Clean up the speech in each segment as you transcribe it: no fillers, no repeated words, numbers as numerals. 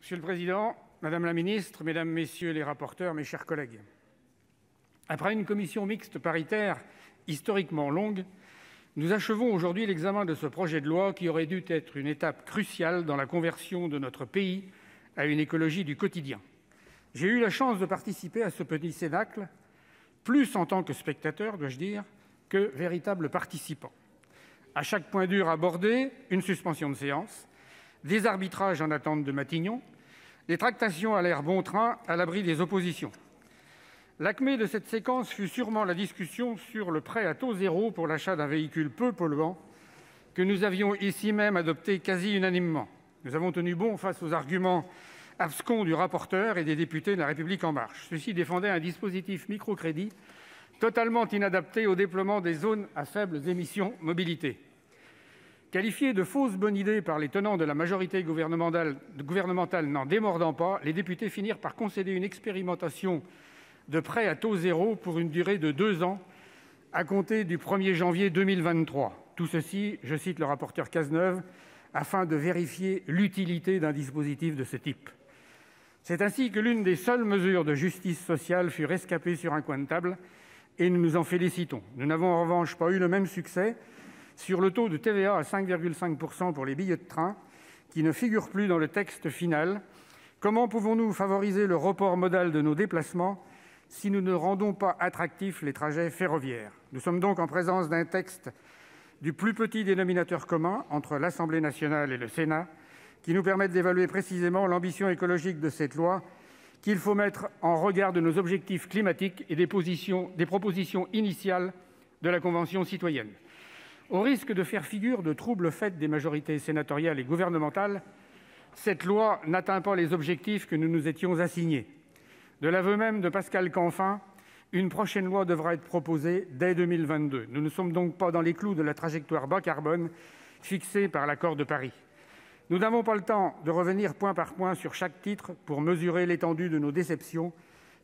Monsieur le président, madame la ministre, mesdames, messieurs les rapporteurs, mes chers collègues, après une commission mixte paritaire historiquement longue, nous achevons aujourd'hui l'examen de ce projet de loi qui aurait dû être une étape cruciale dans la conversion de notre pays à une écologie du quotidien. J'ai eu la chance de participer à ce petit cénacle, plus en tant que spectateur, dois-je dire, que véritable participant. À chaque point dur abordé, une suspension de séance, des arbitrages en attente de Matignon, des tractations à l'air bon train à l'abri des oppositions. L'acmé de cette séquence fut sûrement la discussion sur le prêt à taux zéro pour l'achat d'un véhicule peu polluant que nous avions ici même adopté quasi unanimement. Nous avons tenu bon face aux arguments abscons du rapporteur et des députés de La République En Marche. Ceux-ci défendaient un dispositif microcrédit totalement inadapté au déploiement des zones à faibles émissions mobilité. Qualifiés de fausses bonnes idées par les tenants de la majorité gouvernementale n'en démordant pas, les députés finirent par concéder une expérimentation de prêt à taux zéro pour une durée de 2 ans à compter du 1er janvier 2023. Tout ceci, je cite le rapporteur Cazeneuve, afin de vérifier l'utilité d'un dispositif de ce type. C'est ainsi que l'une des seules mesures de justice sociale fut rescapée sur un coin de table et nous nous en félicitons. Nous n'avons en revanche pas eu le même succès sur le taux de TVA à 5,5% pour les billets de train, qui ne figure plus dans le texte final. Comment pouvons-nous favoriser le report modal de nos déplacements si nous ne rendons pas attractifs les trajets ferroviaires ? Nous sommes donc en présence d'un texte du plus petit dénominateur commun entre l'Assemblée nationale et le Sénat, qui nous permettent d'évaluer précisément l'ambition écologique de cette loi qu'il faut mettre en regard de nos objectifs climatiques et des propositions initiales de la Convention citoyenne. Au risque de faire figure de trouble fait des majorités sénatoriales et gouvernementales, cette loi n'atteint pas les objectifs que nous nous étions assignés. De l'aveu même de Pascal Canfin, une prochaine loi devra être proposée dès 2022. Nous ne sommes donc pas dans les clous de la trajectoire bas carbone fixée par l'accord de Paris. Nous n'avons pas le temps de revenir point par point sur chaque titre pour mesurer l'étendue de nos déceptions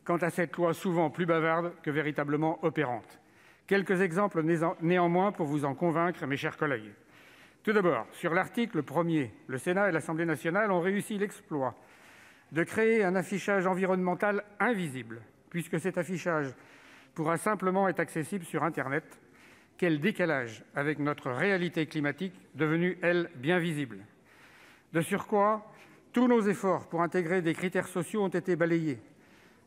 quant à cette loi souvent plus bavarde que véritablement opérante. Quelques exemples néanmoins pour vous en convaincre, mes chers collègues. Tout d'abord, sur l'article 1er, le Sénat et l'Assemblée nationale ont réussi l'exploit de créer un affichage environnemental invisible, puisque cet affichage pourra simplement être accessible sur Internet. Quel décalage avec notre réalité climatique, devenue, elle, bien visible. De surcroît, tous nos efforts pour intégrer des critères sociaux ont été balayés.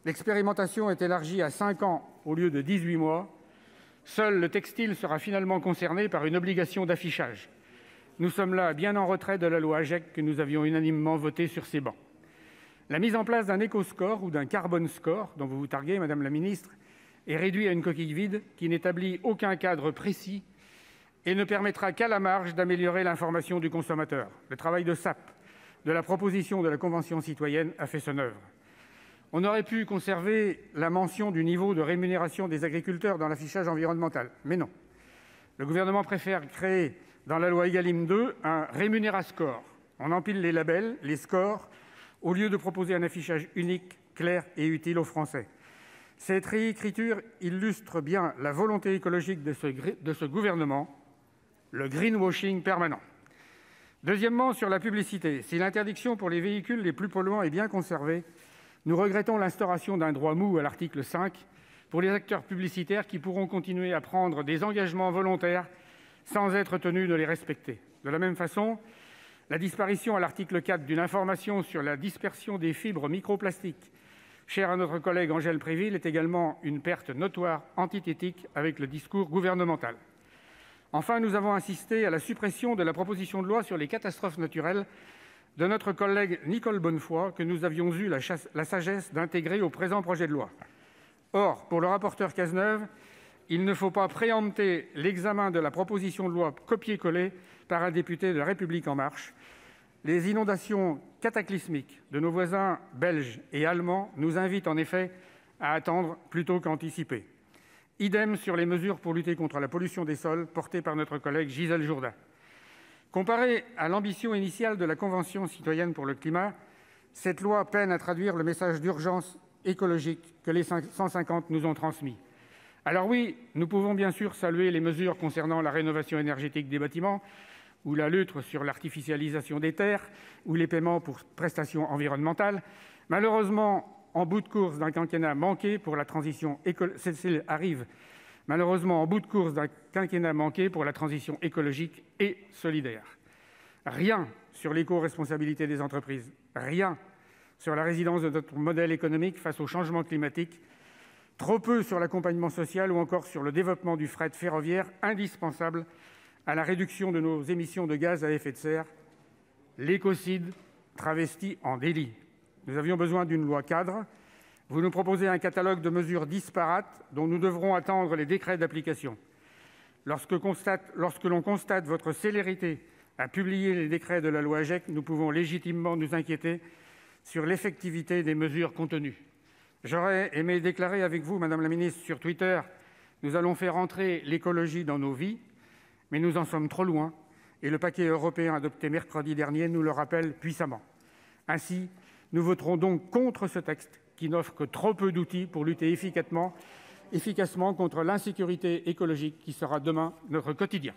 L'expérimentation est élargie à 5 ans au lieu de 18 mois. Seul le textile sera finalement concerné par une obligation d'affichage. Nous sommes là bien en retrait de la loi AGEC que nous avions unanimement votée sur ces bancs. La mise en place d'un éco-score ou d'un carbone score, dont vous vous targuez, Madame la Ministre, est réduite à une coquille vide qui n'établit aucun cadre précis et ne permettra qu'à la marge d'améliorer l'information du consommateur. Le travail de sape de la proposition de la Convention citoyenne a fait son œuvre. On aurait pu conserver la mention du niveau de rémunération des agriculteurs dans l'affichage environnemental, mais non. Le gouvernement préfère créer dans la loi Égalim 2 un rémunérascore. On empile les labels, les scores, au lieu de proposer un affichage unique, clair et utile aux Français. Cette réécriture illustre bien la volonté écologique de ce gouvernement, le greenwashing permanent. Deuxièmement, sur la publicité, si l'interdiction pour les véhicules les plus polluants est bien conservée, nous regrettons l'instauration d'un droit mou à l'article 5 pour les acteurs publicitaires qui pourront continuer à prendre des engagements volontaires sans être tenus de les respecter. De la même façon, la disparition à l'article 4 d'une information sur la dispersion des fibres microplastiques, chère à notre collègue Angèle Préville, est également une perte notoire antithétique avec le discours gouvernemental. Enfin, nous avons assisté à la suppression de la proposition de loi sur les catastrophes naturelles de notre collègue Nicole Bonnefoy, que nous avions eu la sagesse d'intégrer au présent projet de loi. Or, pour le rapporteur Cazeneuve, il ne faut pas préempter l'examen de la proposition de loi copiée-collée par un député de La République En Marche. Les inondations cataclysmiques de nos voisins belges et allemands nous invitent en effet à attendre plutôt qu'anticiper. Idem sur les mesures pour lutter contre la pollution des sols portées par notre collègue Gisèle Jourda. Comparée à l'ambition initiale de la Convention citoyenne pour le climat, cette loi peine à traduire le message d'urgence écologique que les 150 nous ont transmis. Alors oui, nous pouvons bien sûr saluer les mesures concernant la rénovation énergétique des bâtiments ou la lutte sur l'artificialisation des terres, ou les paiements pour prestations environnementales. Malheureusement, en bout de course d'un quinquennat manqué pour la transition écologique et solidaire. Rien sur l'éco-responsabilité des entreprises, rien sur la résilience de notre modèle économique face au changement climatique, trop peu sur l'accompagnement social ou encore sur le développement du fret ferroviaire, indispensable à la réduction de nos émissions de gaz à effet de serre. L'écocide travesti en délit. Nous avions besoin d'une loi cadre. Vous nous proposez un catalogue de mesures disparates dont nous devrons attendre les décrets d'application. Lorsque l'on constate votre célérité à publier les décrets de la loi AGEC, nous pouvons légitimement nous inquiéter sur l'effectivité des mesures contenues. J'aurais aimé déclarer avec vous, Madame la Ministre, sur Twitter : nous allons faire entrer l'écologie dans nos vies, mais nous en sommes trop loin, et le paquet européen adopté mercredi dernier nous le rappelle puissamment. Ainsi, nous voterons donc contre ce texte qui n'offre que trop peu d'outils pour lutter efficacement contre l'insécurité écologique qui sera demain notre quotidien.